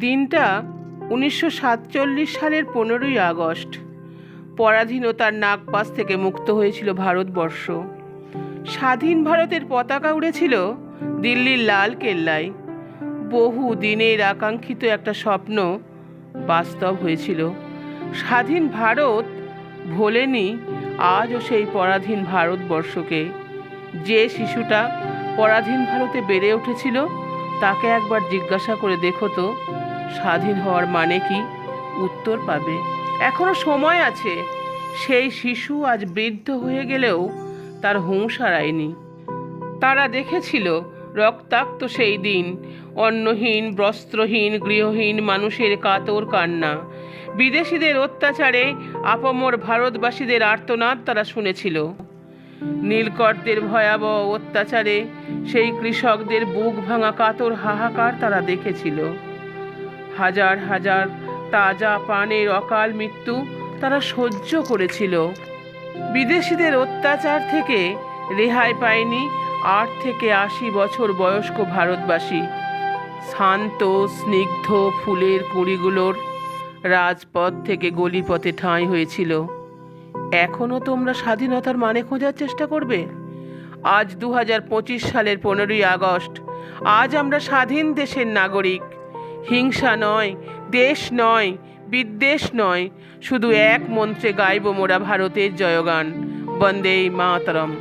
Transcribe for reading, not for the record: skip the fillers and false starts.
দিনটা 1947 সালের 15ই আগস্ট। পরাধীনতার নাগপাশ থেকে মুক্ত হয়েছিল ভারতবর্ষ। স্বাধীন ভারতের পতাকা উড়েছিল দিল্লির লাল কেল্লায়। বহু দিনের আকাঙ্ক্ষিত একটা স্বপ্ন বাস্তব হয়েছিল। স্বাধীন ভারত ভোলেনি আজও সেই পরাধীন ভারতবর্ষকে। যে শিশুটা পরাধীন ভারতে বেড়ে উঠেছিল তাকে একবার জিজ্ঞাসা করে দেখো তো, স্বাধীন হওয়ার মানে কি? উত্তর পাবে। এখনো সময় আছে। সেই শিশু আজ বৃদ্ধ হয়ে গেলেও তার হুঁশ হারায়নি। তারা দেখেছিল রক্তাক্ত সেই দিন, অন্নহীন, বস্ত্রহীন, গৃহহীন মানুষের কাতর কান্না। বিদেশিদের অত্যাচারে আপামর ভারতবাসীদের আর্তনাদ তারা শুনেছিল। নীলকরদের ভয়াবহ অত্যাচারে সেই কৃষকদের বুক ভাঙা কাতর হাহাকার তারা দেখেছিল। হাজার হাজার তাজা প্রাণের অকাল মৃত্যু তারা সহ্য করেছিল। বিদেশিদের অত্যাচার থেকে রেহাই পায়নি 8 থেকে 80 বছর বয়স্ক ভারতবাসী। শান্ত স্নিগ্ধ ফুলের কুঁড়িগুলোর রাজপথ থেকে গলিপথে ঠাঁই হয়েছিল। এখনো তোমরা স্বাধীনতার মানে খোঁজার চেষ্টা করবে? আজ 2025 সালের 15ই আগস্ট। আজ আমরা স্বাধীন দেশের নাগরিক। হিংসা নয়, দেশ নয়, বিদ্বেষ নয়, শুধু এক মন্ত্রে গাইব মোরা ভারতের জয়গান, বন্দে মাতরম।